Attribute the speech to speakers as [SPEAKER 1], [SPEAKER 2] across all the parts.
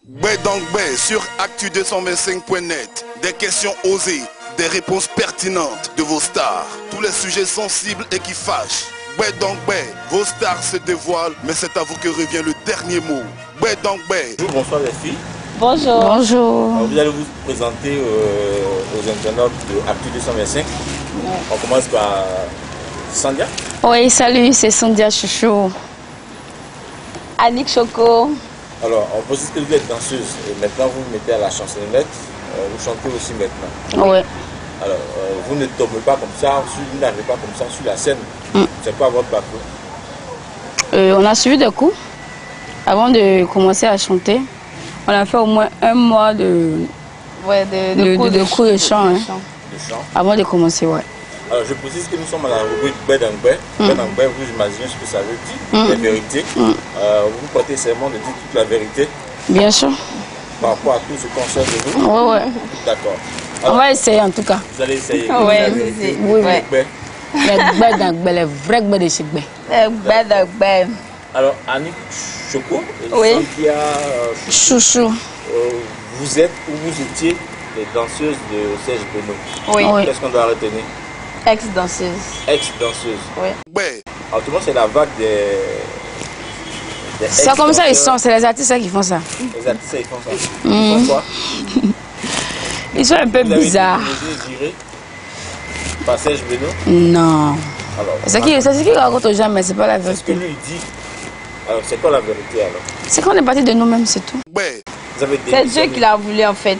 [SPEAKER 1] Bé donc bé sur actu225.net. Des questions osées, des réponses pertinentes de vos stars. Tous les sujets sensibles et qui fâchent. Bé donc bé, vos stars se dévoilent, mais c'est à vous que revient le dernier mot. Bé donc bé.
[SPEAKER 2] Bonjour, bonsoir les filles.
[SPEAKER 3] Bonjour.
[SPEAKER 4] Bonjour.
[SPEAKER 2] Alors, vous allez vous présenter aux internautes de Actu225. On commence par Sandia.
[SPEAKER 4] Oui, salut, c'est Sandia Chouchou.
[SPEAKER 3] Annick Choco.
[SPEAKER 2] Alors, on précise que vous êtes danseuse et maintenant vous vous mettez à la chansonnette. Vous chantez aussi maintenant.
[SPEAKER 4] Oui.
[SPEAKER 2] Alors, vous ne tombez pas comme ça, vous n'arrivez pas comme ça sur la scène. C'est quoi votre parcours?
[SPEAKER 4] On a suivi des cours avant de commencer à chanter. On a fait au moins un mois de cours de chant,
[SPEAKER 2] De chant.
[SPEAKER 4] avant de commencer, ouais.
[SPEAKER 2] Alors, je précise que nous sommes à la rubrique Bé donc bé. Bé donc bé, vous imaginez ce que ça veut dire, la vérité. Vous portez serment de dire toute la vérité
[SPEAKER 4] Bien sûr.
[SPEAKER 2] par rapport à tout ce qu'on sait de vous.
[SPEAKER 4] Oui, ouais.
[SPEAKER 2] D'accord.
[SPEAKER 4] On va essayer en tout cas.
[SPEAKER 2] Vous allez essayer.
[SPEAKER 3] Ouais,
[SPEAKER 4] Oui,
[SPEAKER 3] ouais.
[SPEAKER 2] Bé.
[SPEAKER 4] Les Bé donc bé, les vrais Bé de chez Bé.
[SPEAKER 3] Bé donc bé.
[SPEAKER 2] Alors, Annick Choco,
[SPEAKER 3] Oui.
[SPEAKER 2] Sandia,
[SPEAKER 4] Chouchou.
[SPEAKER 2] vous êtes ou vous étiez les danseuses de Serge Beno.
[SPEAKER 3] Oui.
[SPEAKER 4] Oui.
[SPEAKER 2] Qu'est-ce qu'on doit retenir?
[SPEAKER 3] Ex-danseuse.
[SPEAKER 2] Ex-danseuse.
[SPEAKER 3] Oui.
[SPEAKER 1] Bé.
[SPEAKER 2] Alors, tout le monde, c'est la vague des
[SPEAKER 4] C'est comme ça ils sont, c'est les artistes qui font ça.
[SPEAKER 2] Les artistes, ils font ça. Ils font quoi?
[SPEAKER 4] Ils sont un peu
[SPEAKER 2] Vous avez été
[SPEAKER 4] bizarres.
[SPEAKER 2] viré par Serge Beno.
[SPEAKER 4] Non.
[SPEAKER 2] Alors,
[SPEAKER 4] C'est ce qu'il raconte aux gens, mais c'est pas la
[SPEAKER 2] c'est ce que
[SPEAKER 4] vérité.
[SPEAKER 2] lui dit. Alors, c'est quoi la vérité alors?
[SPEAKER 4] C'est qu'on est parti de nous-mêmes, c'est tout.
[SPEAKER 1] Bé.
[SPEAKER 2] Vous avez
[SPEAKER 3] C'est Dieu
[SPEAKER 2] démissionné.
[SPEAKER 3] qui l'a voulu en fait.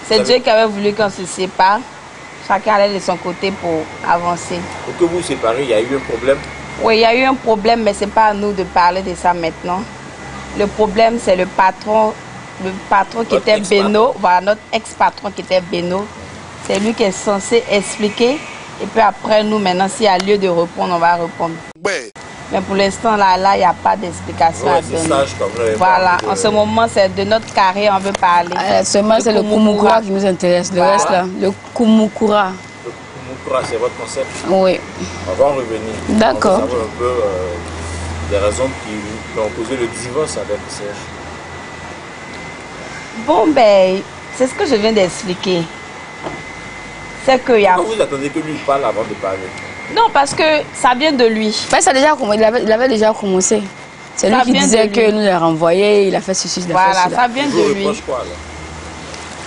[SPEAKER 3] C'est Dieu qui avait voulu qu'on se sépare. Chacun allait de son côté pour avancer.
[SPEAKER 2] Pour que vous vous séparez, il y a eu un problème.
[SPEAKER 3] Oui, il y a eu un problème, mais ce n'est pas à nous de parler de ça maintenant. Le problème, c'est le patron qui
[SPEAKER 2] Votre
[SPEAKER 3] était
[SPEAKER 2] ex-patron.
[SPEAKER 3] Beno. Voilà, notre ex-patron qui était Beno. C'est lui qui est censé expliquer. Et puis après, nous, maintenant, s'il y a lieu de répondre, on va répondre.
[SPEAKER 1] Bé.
[SPEAKER 3] Mais pour l'instant, là, il n'y a pas d'explication
[SPEAKER 2] Ouais,
[SPEAKER 3] à
[SPEAKER 2] c'est
[SPEAKER 3] donner.
[SPEAKER 2] sage quand vous n'avez pas
[SPEAKER 3] Voilà,
[SPEAKER 2] envie de-
[SPEAKER 3] en ce moment, c'est de notre carré, on veut parler.
[SPEAKER 4] Seulement, c'est le Kumukura qui nous intéresse. Le
[SPEAKER 3] Voilà.
[SPEAKER 4] reste, là, le Kumukura.
[SPEAKER 2] Le Kumukura, c'est votre concept.
[SPEAKER 4] Oui.
[SPEAKER 2] On va en revenir.
[SPEAKER 4] D'accord.
[SPEAKER 2] On va savoir un peu des raisons qui ont causé le divorce avec Serge.
[SPEAKER 3] Bon, ben, c'est ce que je viens d'expliquer. C'est qu'il y a...
[SPEAKER 2] Pourquoi vous attendez que lui parle avant de parler?
[SPEAKER 3] Non, parce que ça vient de lui.
[SPEAKER 4] Ben, ça a déjà, il avait déjà commencé. C'est lui
[SPEAKER 3] Ça
[SPEAKER 4] qui
[SPEAKER 3] vient
[SPEAKER 4] disait
[SPEAKER 3] de
[SPEAKER 4] que
[SPEAKER 3] lui.
[SPEAKER 4] nous l'a renvoyé, il a fait ceci, il a fait
[SPEAKER 3] Voilà,
[SPEAKER 4] cela.
[SPEAKER 3] ça vient
[SPEAKER 2] Il vous
[SPEAKER 3] de lui.
[SPEAKER 2] reproche quoi alors?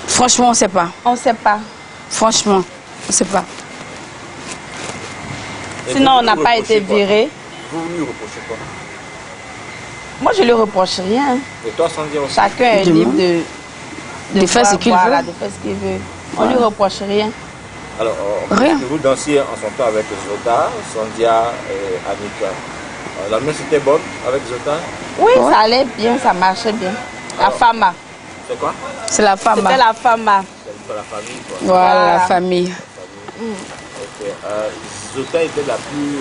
[SPEAKER 4] Franchement, on ne sait pas.
[SPEAKER 3] On ne sait pas.
[SPEAKER 4] Franchement, on ne sait pas.
[SPEAKER 2] Et
[SPEAKER 3] Sinon,
[SPEAKER 2] vous
[SPEAKER 3] on n'a
[SPEAKER 2] lui
[SPEAKER 3] pas
[SPEAKER 2] reprochez
[SPEAKER 3] été
[SPEAKER 2] quoi?
[SPEAKER 3] viré.
[SPEAKER 2] Vous lui reprochez quoi?
[SPEAKER 3] Moi, je ne lui reproche rien.
[SPEAKER 2] Et toi, Sandia aussi?
[SPEAKER 3] Chacun est
[SPEAKER 4] Dis-moi.
[SPEAKER 3] libre de
[SPEAKER 4] faire ce qu'il
[SPEAKER 3] voilà,
[SPEAKER 4] veut.
[SPEAKER 3] de faire ce qu'il veut. On ne
[SPEAKER 4] Voilà.
[SPEAKER 3] lui reproche rien.
[SPEAKER 2] Alors,
[SPEAKER 4] Rien.
[SPEAKER 2] vous dansiez en son temps avec Zota, Sandia et Annika. La main c'était bonne avec Zota.
[SPEAKER 3] Oui,
[SPEAKER 4] Ouais.
[SPEAKER 3] ça allait bien, ça marchait bien. La
[SPEAKER 2] Alors,
[SPEAKER 3] fama.
[SPEAKER 2] C'est quoi?
[SPEAKER 4] C'est la femme.
[SPEAKER 3] C'était la fama.
[SPEAKER 2] C'est la famille quoi.
[SPEAKER 4] Voilà, la
[SPEAKER 3] Voilà.
[SPEAKER 4] famille.
[SPEAKER 2] Ok. Zota était la plus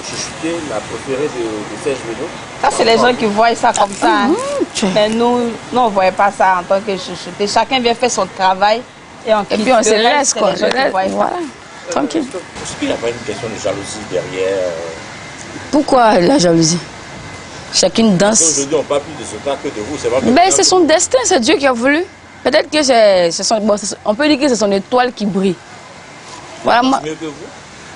[SPEAKER 2] chouchoutée, la préférée de Serge Beno.
[SPEAKER 3] Ça, c'est les gens qui voient ça comme ça. hein.
[SPEAKER 4] Tu-
[SPEAKER 3] Mais nous, on ne voyait pas ça en tant que chouchouté. Chacun vient faire son travail et on
[SPEAKER 4] Et puis on se
[SPEAKER 3] quitte. Le reste,
[SPEAKER 4] laisse,
[SPEAKER 3] c'est
[SPEAKER 4] quoi.
[SPEAKER 3] les gens qui voient ça.
[SPEAKER 4] Voilà, tranquille.
[SPEAKER 2] Est-ce qu'il n'y a pas une question de jalousie derrière
[SPEAKER 4] Pourquoi la jalousie? Chacune danse.
[SPEAKER 2] Aujourd'hui, on parle plus de Zota que de vous. C'est votre
[SPEAKER 4] Mais c'est son destin, c'est Dieu qui a voulu. Peut-être que c'est son... Bon, on peut dire que c'est son étoile qui brille. Voilà, moi,
[SPEAKER 2] mieux que vous.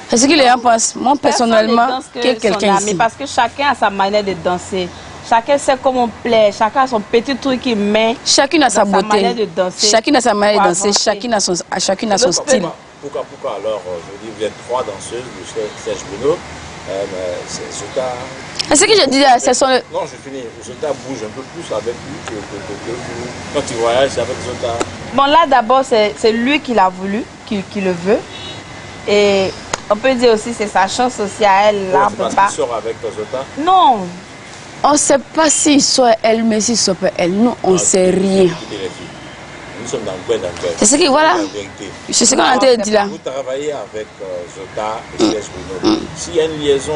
[SPEAKER 4] c'est ce que les gens pensent. Moi,
[SPEAKER 3] Personne ne
[SPEAKER 4] personnellement,
[SPEAKER 3] danse
[SPEAKER 4] que
[SPEAKER 3] son
[SPEAKER 4] quelqu'un
[SPEAKER 3] ami,
[SPEAKER 4] ici.
[SPEAKER 3] parce que chacun a sa manière de danser. Chacun sait comment on plaît. Chacun a son petit truc qu'il met.
[SPEAKER 4] Chacune a sa
[SPEAKER 3] dans sa manière de
[SPEAKER 4] beauté.
[SPEAKER 3] danser.
[SPEAKER 4] Chacune a sa manière de
[SPEAKER 3] Pour
[SPEAKER 4] danser.
[SPEAKER 3] avancer.
[SPEAKER 4] Chacune a son style.
[SPEAKER 2] Pourquoi alors, je dis, vous êtes trois danseuses de Serge Beno, mais Zota...
[SPEAKER 4] C'est ce que je dis, c'est son...
[SPEAKER 2] Non, je finis. Zota bouge un peu plus avec lui que vous. Quand tu voyages, c'est avec Zota.
[SPEAKER 3] Bon, là, d'abord, c'est lui qui l'a voulu, qui le veut. Et on peut dire aussi c'est sa chance aussi à elle. Là, on
[SPEAKER 2] C'est
[SPEAKER 3] peut
[SPEAKER 2] parce
[SPEAKER 3] pas.
[SPEAKER 2] qu'il sort avec Zota.
[SPEAKER 3] Non.
[SPEAKER 4] On ne sait pas s'il soit elle, mais s'il soit pas elle. Nous, on ne sait rien.
[SPEAKER 2] Écoutez les filles, nous sommes dans le dans
[SPEAKER 4] C'est ce que, voilà.
[SPEAKER 2] la vérité.
[SPEAKER 4] C'est ce qu'on a en train de dire là.
[SPEAKER 2] Vous travaillez avec Zota et Serge Beno. S'il y a une liaison,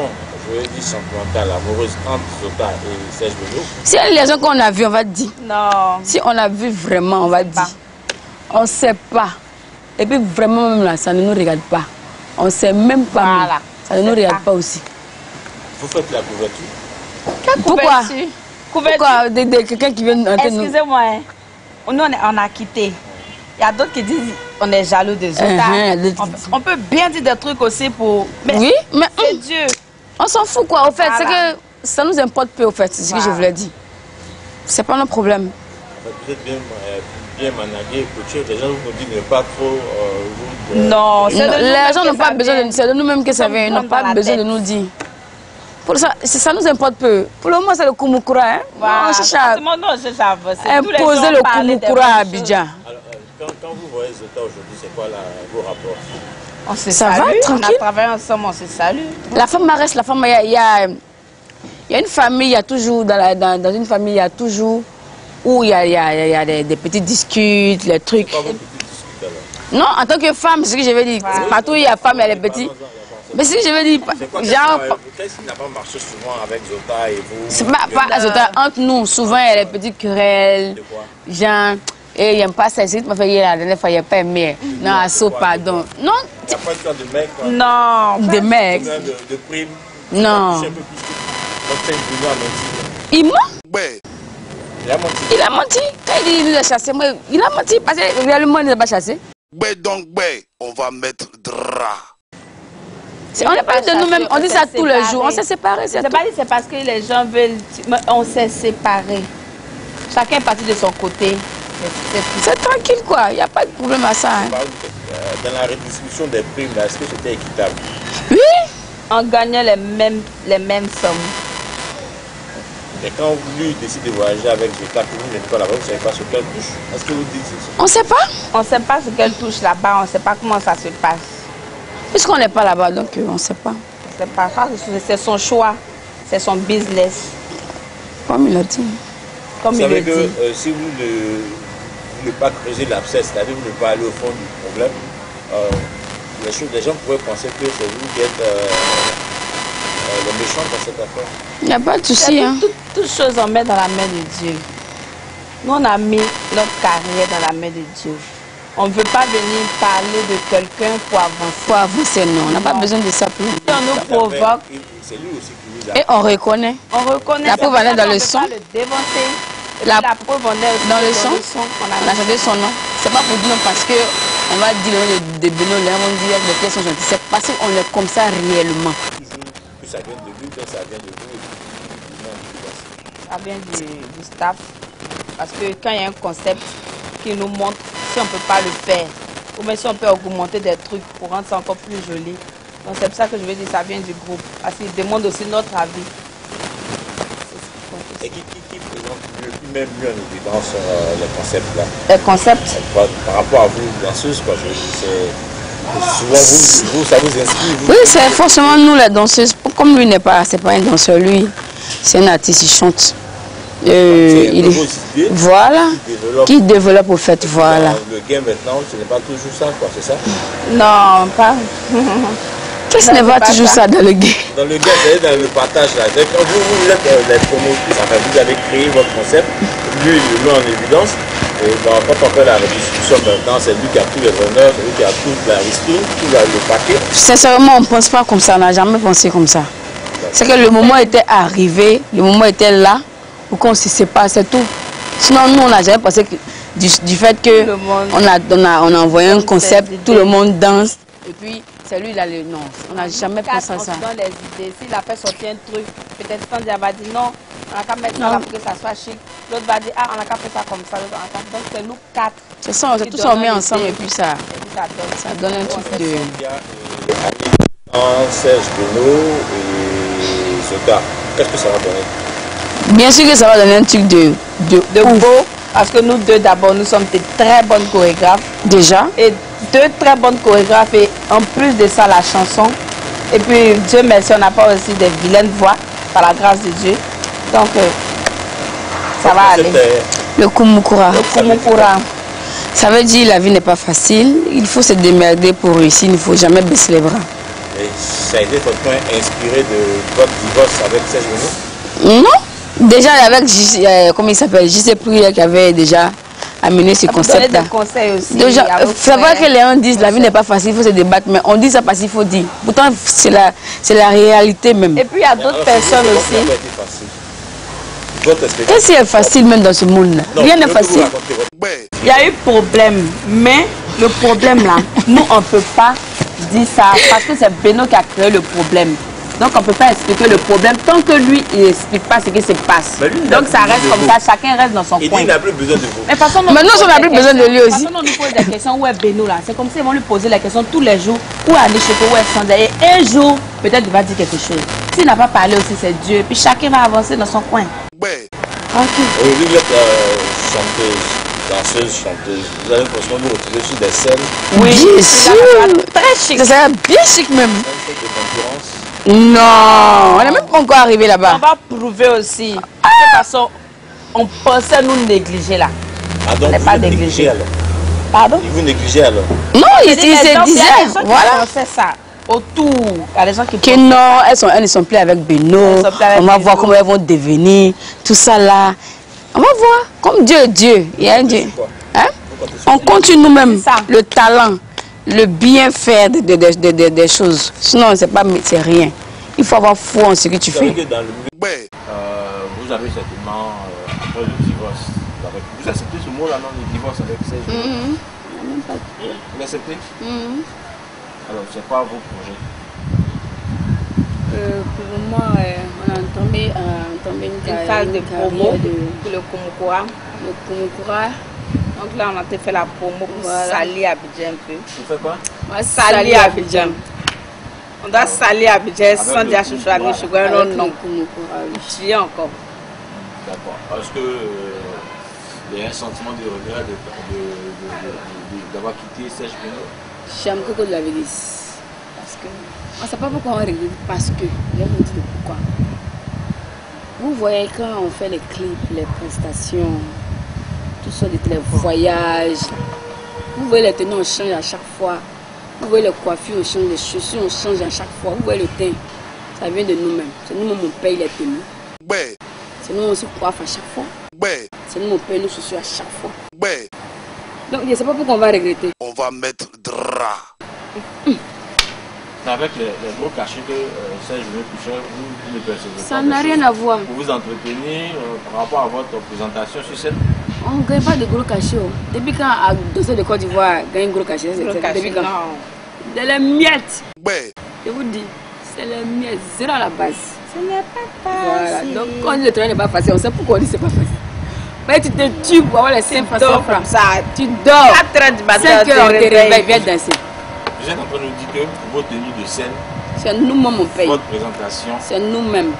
[SPEAKER 2] je vais dire sentimentale, amoureuse entre Zota et Serge Beno,
[SPEAKER 4] Si elle les gens qu'on a vu, on va dire.
[SPEAKER 3] Non.
[SPEAKER 4] Si on a vu vraiment, on va dire. On ne sait pas. Et puis vraiment, même là, ça ne nous regarde pas. On ne sait même pas.
[SPEAKER 3] Voilà.
[SPEAKER 4] Même. Ça ne nous regarde pas aussi.
[SPEAKER 2] vous faites la couverture.
[SPEAKER 4] Pourquoi? Pourquoi quelqu'un qui vient...
[SPEAKER 3] Excusez-moi, hein. Nous, on a quitté. Il y a d'autres qui disent on est jaloux des autres. On peut bien dire des trucs aussi pour... Mais
[SPEAKER 4] oui, mais
[SPEAKER 3] c'est Dieu.
[SPEAKER 4] On s'en fout quoi, au fait. Voilà. C'est que ça nous importe peu, au fait. C'est ce que je voulais dire. C'est pas notre problème.
[SPEAKER 2] Vous êtes bien managé, coaché. Les gens vous disent ne pas trop...
[SPEAKER 3] non,
[SPEAKER 4] les gens n'ont pas besoin de... C'est de nous-mêmes que ça vient. Ils n'ont pas besoin de nous dire. Pour ça, ça nous importe peu. Pour le moment, c'est le Koumoukura. Hein?
[SPEAKER 3] Voilà.
[SPEAKER 4] Imposer le Koumoukura à Abidjan.
[SPEAKER 2] Quand vous voyez Zota aujourd'hui, c'est quoi vos rapports?
[SPEAKER 3] On se salue, on a travaillé ensemble, on se salue.
[SPEAKER 4] La femme reste la femme. Il y a une famille, il y a toujours, dans une famille, il y a toujours, où il y a des petits disputes, les trucs.
[SPEAKER 2] Pas beaucoup de disputes alors?
[SPEAKER 4] Non, en tant que femme, c'est ce que je veux dire. Voilà. Partout où il y a femme, il y a les petits. Mais c'est ce que je veux dire.
[SPEAKER 2] Qu'est-ce qui n'a pas marché souvent avec Zota et vous?
[SPEAKER 4] C'est pas Zota, entre nous, souvent il y a les petites querelles. Genre, et il n'aime pas ça. C'est ce qui m'a fait la dernière fois, il n'y a pas aimé. Non, assaut, pardon. Non.
[SPEAKER 2] Il n'y a pas de cas de mec?
[SPEAKER 3] Non.
[SPEAKER 4] De mec.
[SPEAKER 2] De prime?
[SPEAKER 4] Non.
[SPEAKER 2] Il
[SPEAKER 4] ment?
[SPEAKER 1] Ouais.
[SPEAKER 2] Il a menti.
[SPEAKER 4] Il a menti. Quand il dit qu'il nous a chassé, moi, il a menti parce que réellement il ne nous a pas chassé.
[SPEAKER 1] Ouais, donc, ouais, on va mettre drap.
[SPEAKER 4] On n'est pas de nous-mêmes, on dit ça tous les jours. On s'est séparés.
[SPEAKER 3] C'est pas dit, c'est parce que les gens veulent. On s'est séparés. Chacun est parti de son côté.
[SPEAKER 4] C'est tranquille quoi, il n'y a pas de problème à ça. Hein.
[SPEAKER 2] Dans la redistribution des primes, est-ce que c'était équitable?
[SPEAKER 4] Oui.
[SPEAKER 3] On gagnait les mêmes sommes.
[SPEAKER 2] Mais quand lui décide de voyager avec Zota, que vous n'êtes pas là-bas, vous ne savez pas sur quelle touche? Est-ce que vous dites ça?
[SPEAKER 4] On ne sait pas.
[SPEAKER 3] On ne sait pas sur quelle touche là-bas, on ne sait pas comment ça se passe.
[SPEAKER 4] Puisqu'on n'est pas là-bas, donc on ne sait pas.
[SPEAKER 3] On ne sait pas. C'est son choix, c'est son business.
[SPEAKER 4] Comme il a dit.
[SPEAKER 2] Vous savez que si vous ne pas creuser l'abcès, c'est-à-dire vous ne pas aller au fond du problème, les gens pourraient penser que c'est vous qui êtes le méchant dans cette affaire.
[SPEAKER 4] Il n'y a pas de souci. Hein.
[SPEAKER 3] Toutes choses on met dans la main de Dieu. Nous on a mis notre carrière dans la main de Dieu. On ne veut pas venir parler de quelqu'un pour avancer.
[SPEAKER 4] Pour avancer, non. On n'a pas besoin de ça pour nous.
[SPEAKER 3] Si on nous provoque.
[SPEAKER 2] C'est lui aussi qui nous a...
[SPEAKER 4] Et on reconnaît.
[SPEAKER 3] On reconnaît.
[SPEAKER 4] La preuve en est dans le son.
[SPEAKER 3] La preuve en est
[SPEAKER 4] dans le son. On a changé son nom. C'est pas pour dire non parce que on va dire le nom de Beno, on va dire les pièces sont gentilles. C'est parce qu'on est comme ça réellement.
[SPEAKER 2] Que ça vient de lui, que ça vient de vous.
[SPEAKER 3] Ça vient du staff. Parce que quand il y a un concept qui nous montre si on ne peut pas le faire, ou même si on peut augmenter des trucs pour rendre ça encore plus joli. Donc c'est pour ça que je veux dire ça vient du groupe. Parce qu'il demande aussi notre avis.
[SPEAKER 2] Et qui présente même mieux en évidence les concepts là?
[SPEAKER 3] Les concepts
[SPEAKER 2] par rapport à vous, danseuses, quoi. Souvent vous, ça vous inspire.
[SPEAKER 4] Oui, c'est forcément nous les danseuses. Comme lui n'est pas, c'est pas un danseur, lui, c'est un artiste, il chante. Voilà, qui développe au fait, voilà.
[SPEAKER 2] Le game maintenant, ce n'est pas toujours ça, quoi, c'est ça?
[SPEAKER 3] Non, pas.
[SPEAKER 4] Qu'est-ce n'est pas toujours ça dans le game?
[SPEAKER 2] Dans le game, c'est dans le partage là. Vous êtes les promotrices, enfin, vous avez créé votre concept, lui il le met en évidence. Et quand on fait la redistribution maintenant, c'est lui qui a tous les honneurs, c'est lui qui a toute la risque, tout le paquet.
[SPEAKER 4] Sincèrement, on ne pense pas comme ça, on n'a jamais pensé comme ça. C'est que le moment était arrivé, le moment était là. Pour qu'on se sépare, c'est tout. Sinon, nous, on n'a jamais pensé que, du fait qu'on a envoyé un concept, tout le monde danse. Et puis, c'est lui, il a le nom. On n'a jamais pensé à ça.
[SPEAKER 3] On donne les idées. S'il a fait sortir un truc, peut-être Sandy va dire non, on n'a qu'à mettre ça là pour que ça soit chic. L'autre va dire ah, on n'a qu'à faire ça comme ça. Donc, c'est nous quatre.
[SPEAKER 4] C'est ça, tout ça, on met ensemble et puis ça donne un truc de...
[SPEAKER 2] Serge Beno et Zota, qu'est-ce que ça va donner?
[SPEAKER 4] Bien sûr que ça va donner un truc de
[SPEAKER 3] beau, parce que nous deux d'abord, nous sommes des très bonnes chorégraphes.
[SPEAKER 4] Déjà.
[SPEAKER 3] Et deux très bonnes chorégraphes et en plus de ça, la chanson. Et puis, Dieu merci, on n'a pas aussi des vilaines voix, par la grâce de Dieu. Donc, ça va aller.
[SPEAKER 4] Le Koumoukura.
[SPEAKER 3] Le Koumoukura.
[SPEAKER 4] Ça veut dire la vie n'est pas facile, il faut se démerder pour réussir, il ne faut jamais baisser les bras.
[SPEAKER 2] Et ça a été votre point inspiré de votre divorce avec Serge Beno?
[SPEAKER 4] Non. Déjà avec, comment il s'appelle, JC Prière qui avait déjà amené ce concept-là. C'est vrai que les gens disent la vie n'est pas facile, il faut se débattre, mais on dit ça parce qu'il faut dire. Pourtant, c'est la réalité même.
[SPEAKER 3] Et puis il y a d'autres personnes aussi.
[SPEAKER 2] votre expérience.
[SPEAKER 4] Qu'est-ce qui est facile même dans ce monde-là? Rien n'est facile.
[SPEAKER 3] Il y a eu problème, mais le problème là, nous on ne peut pas dire ça parce que c'est Beno qui a créé le problème. Donc on ne peut pas expliquer le problème tant que lui il n'explique pas ce qui se passe. Donc ça reste comme ça, chacun reste dans son coin.
[SPEAKER 2] Il n'a plus besoin de vous.
[SPEAKER 3] Mais façon,
[SPEAKER 4] maintenant on n'a plus besoin de lui aussi.
[SPEAKER 3] Façon, on nous pose des questions où est Beno là. C'est comme si ils vont lui poser la question tous les jours. Où est Annick Choco, où est Sandra. Et un jour, peut-être il va dire quelque chose. S'il n'a pas parlé aussi, c'est Dieu. Puis chacun va avancer dans son coin.
[SPEAKER 2] Aujourd'hui, vous êtes chanteuse, danseuse, chanteuse. Vous allez forcément vous retrouver sur des scènes.
[SPEAKER 4] Oui, bien sûr.
[SPEAKER 3] Très chic.
[SPEAKER 4] Ça serait bien chic même.
[SPEAKER 2] De concurrence.
[SPEAKER 4] Non, on n'est même pas encore arrivé là-bas.
[SPEAKER 3] On va prouver aussi. De toute façon, on pensait nous négliger là.
[SPEAKER 2] Ah, donc
[SPEAKER 3] n'est
[SPEAKER 2] vous
[SPEAKER 3] pas
[SPEAKER 2] négligez
[SPEAKER 3] négligé.
[SPEAKER 2] alors.
[SPEAKER 3] Pardon?
[SPEAKER 2] Vous négligez alors.
[SPEAKER 4] Non, il se disait. Voilà.
[SPEAKER 3] On fait ça. Autour, il y a des gens qui
[SPEAKER 4] Que non, elles ne sont plus avec Beno.
[SPEAKER 3] Elles sont plus avec
[SPEAKER 4] On va
[SPEAKER 3] Beno.
[SPEAKER 4] voir comment elles vont devenir. Tout ça là. On va voir. Comme Dieu est Dieu. Il y a un Dieu. Hein? On continue nous-mêmes le talent, le bien faire des choses. Sinon, c'est rien. Il faut avoir foi en ce que tu
[SPEAKER 2] Vous savez
[SPEAKER 4] fais.
[SPEAKER 2] que dans le milieu, vous avez certainement, après le divorce, vous acceptez ce mot-là, non, le divorce avec ces gens? Vous l'acceptez? Alors, c'est quoi vos projets?
[SPEAKER 4] Pour le moment, on a entamé
[SPEAKER 3] une phase de promo pour le Kumukura. Donc là, on a fait la promo pour salir Abidjan un peu.
[SPEAKER 2] Vous faites quoi?
[SPEAKER 3] Salir Abidjan. On doit salir Abidjan sans dire chouchou à nous, non. Tu y es encore.
[SPEAKER 2] D'accord. Est-ce que il y a un sentiment de regret d'avoir quitté Serge Beno?
[SPEAKER 4] J'aime que vous l'avez dit. Parce que on ne sait pas pourquoi on regrette. Parce que, je vais vous dire pourquoi. Vous voyez quand on fait les clips, les prestations, tout ça, les voyages, vous voyez les tenues, on change à chaque fois. Vous voyez les coiffures, on change, les chaussures, on change à chaque fois. Vous voyez le teint, ça vient de nous-mêmes. C'est nous-mêmes on paye les tenues. C'est nous on se coiffe à chaque fois. C'est nous on paye nos chaussures à chaque fois. Donc je ne sais pas pourquoi on va regretter.
[SPEAKER 1] On va mettre drap.
[SPEAKER 2] C'est avec les gros cachets que Serge Beno Pusher, vous ne percevez pas.
[SPEAKER 4] Ça n'a rien à voir.
[SPEAKER 2] Vous vous entretenez par rapport à votre présentation sur scène.
[SPEAKER 4] On ne gagne pas de gros cachets. Depuis quand à Dossé de Côte d'Ivoire gagne gros cachets? Depuis quand? De les miettes. Je vous dis, c'est les miettes, zéro à la base.
[SPEAKER 3] Ce n'est pas facile.
[SPEAKER 4] Voilà. Donc quand le travail n'est pas facile, on sait pourquoi on dit que ce n'est pas facile. Mais tu te tues pour avoir les 5 francs. Tu dors.
[SPEAKER 3] 4 heures du matin,
[SPEAKER 4] 5 heures, on te réveille, viens danser.
[SPEAKER 2] Vous êtes en train de nous dire que vos tenues de scène,
[SPEAKER 4] c'est nous-mêmes on paye.
[SPEAKER 2] votre présentation,
[SPEAKER 4] c'est nous-mêmes.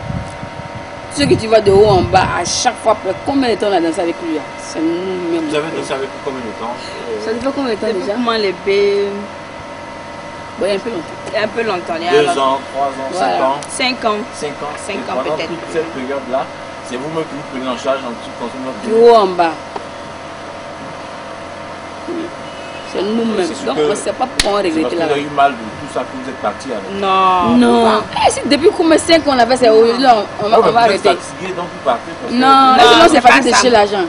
[SPEAKER 4] Ce que tu vois de haut en bas, à chaque fois, combien de temps on a dansé avec lui? C'est nous-mêmes.
[SPEAKER 2] vous avez dansé avec lui combien de temps?
[SPEAKER 4] Ça fait combien de temps déjà?
[SPEAKER 3] Comment les B.
[SPEAKER 4] Bon, un peu longtemps.
[SPEAKER 3] Un peu longtemps.
[SPEAKER 2] 2 ans, 3 ans,
[SPEAKER 4] Voilà.
[SPEAKER 3] 5 ans.
[SPEAKER 2] 5 ans.
[SPEAKER 3] 5 ans
[SPEAKER 2] Pendant
[SPEAKER 3] peut-être.
[SPEAKER 2] toute cette période-là, c'est vous-même qui vous prenez en charge en tout consommant.
[SPEAKER 4] Du haut en bas. C'est nous-mêmes. Donc on ne sait pas pourquoi on regrette
[SPEAKER 2] Vous
[SPEAKER 4] là.
[SPEAKER 2] avez eu mal de tout ça que vous êtes parti avec.
[SPEAKER 3] Non.
[SPEAKER 4] Non. Depuis combien de 5 ans on a fait, c'est aujourd'hui on va arrêter.
[SPEAKER 2] Fatigué, donc vous partez.
[SPEAKER 4] Non,
[SPEAKER 3] non,
[SPEAKER 4] c'est pas de chez l'argent.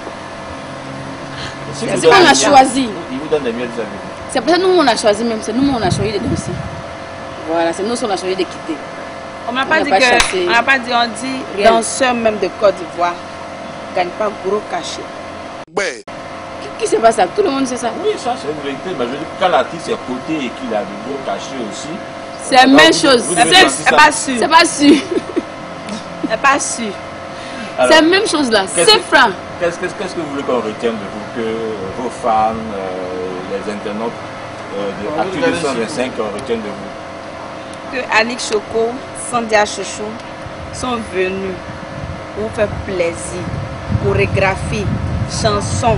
[SPEAKER 2] Si
[SPEAKER 4] C'est ce qu'on a choisi.
[SPEAKER 2] Il vous donne des miettes, vous avez.
[SPEAKER 4] C'est pour ça que nous on a choisi même. C'est nous on a choisi de danser. Voilà, c'est nous on a choisi de quitter.
[SPEAKER 3] On n'a pas dit
[SPEAKER 4] chassé.
[SPEAKER 3] on n'a pas dit, on dit
[SPEAKER 4] Rien.
[SPEAKER 3] danseur même de Côte d'Ivoire ne gagne pas gros cachet.
[SPEAKER 4] Qui sait pas ça? Tout le monde sait ça.
[SPEAKER 2] Oui, ça c'est une vérité. Mais je veux dire, quand l'artiste est coté et qu'il a de gros cachets aussi.
[SPEAKER 4] C'est la même chose.
[SPEAKER 3] C'est pas sûr.
[SPEAKER 4] C'est pas sûr.
[SPEAKER 3] C'est pas sûr.
[SPEAKER 2] Alors,
[SPEAKER 4] C'est la même chose là.
[SPEAKER 2] qu'est-ce
[SPEAKER 4] 5 francs.
[SPEAKER 2] Qu'est-ce que vous voulez qu'on retienne de vous, que vos fans, les internautes de Actu 225 retiennent de vous?
[SPEAKER 3] Que Annick Choco, Sandia Chouchou sont venus pour vous faire plaisir, chorégraphie, chansons,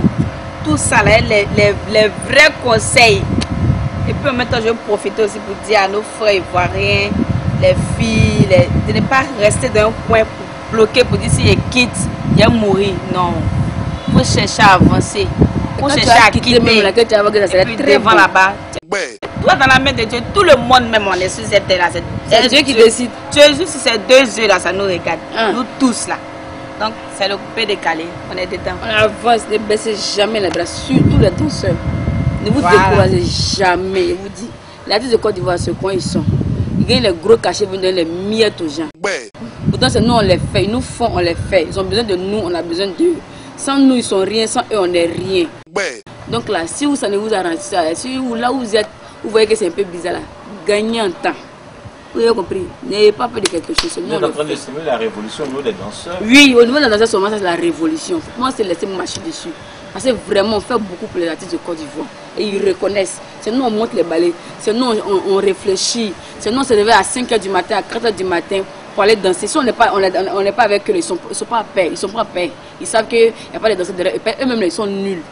[SPEAKER 3] tout ça, là, les vrais conseils. Et puis en même temps, je vais profiter aussi pour dire à nos frères ivoiriens, les filles, de ne pas rester dans un coin bloqué pour dire si ils quittent, ils vont mourir. Non. Il faut chercher à avancer. Il faut chercher à quitter. Et puis devant là-bas. Toi, dans la main de Dieu, tout le monde, même on est sur cette terre là.
[SPEAKER 4] C'est Dieu qui décide.
[SPEAKER 3] Dieu, juste ces 2 yeux là, ça nous regarde. Nous tous là. Donc, c'est le coupé décalé. On est dedans.
[SPEAKER 4] On avance, ne baissez jamais les bras, surtout les danseurs. Ne vous découragez jamais. Je vous dis, l'artiste de Côte d'Ivoire, ce coin ils sont. Ils gagnent les gros cachets, ils donnent les miettes aux gens. Pourtant, c'est nous, on les fait. Ils nous font, on les fait. Ils ont besoin de nous, on a besoin d'eux. Sans nous, ils sont rien. Sans eux, on n'est rien. Donc là, si vous, ça ne vous arrange pas, si vous, là où vous êtes, vous voyez que c'est un peu bizarre là, gagnez en temps. Vous avez compris? N'ayez pas peur de quelque chose.
[SPEAKER 2] Vous êtes en train de semer la révolution au niveau des danseurs?
[SPEAKER 4] Oui, au niveau des danseurs, seulement ça c'est la révolution. Moi, c'est laisser marcher dessus. Parce que vraiment, on fait beaucoup pour les artistes de Côte d'Ivoire. Et ils reconnaissent. C'est nous, on monte les balais. C'est nous, on réfléchit. C'est nous, on se réveille à 5 h du matin, à 4 h du matin pour aller danser. Si on n'est pas, avec eux, ils sont pas à paix. Ils sont pas à paix. Ils savent qu'il n'y a pas de danseurs derrière eux. Eux-mêmes, ils sont nuls.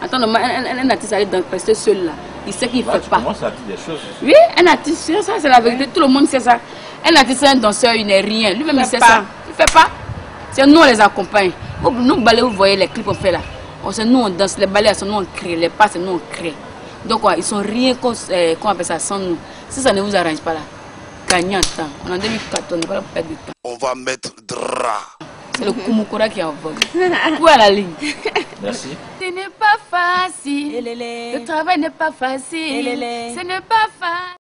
[SPEAKER 4] Attends, un artiste allait rester seul là. Il sait qu'il ne fait pas.
[SPEAKER 2] À dire des choses.
[SPEAKER 4] Oui, un artiste, ça c'est la vérité. Tout le monde sait ça. Un artiste, un danseur, il n'est rien. Lui-même, il sait ça. Il ne fait pas. C'est nous, on les accompagne. Nous, balais, vous voyez les clips qu'on fait là. C'est nous, on danse. Les balais, c'est nous, on crée. Les pas, c'est nous, on crée. Donc, ils sont rien qu'on appelle ça sans nous. Si ça ne vous arrange pas là, gagnez en temps. On est en 2014, on n'est pas là pour perdre du temps.
[SPEAKER 1] On va mettre drap.
[SPEAKER 4] C'est le Kumukura qui est en vogue. Où est la ligne?
[SPEAKER 2] Merci.
[SPEAKER 4] Ce n'est pas facile. Le travail n'est pas facile. Ce n'est pas facile.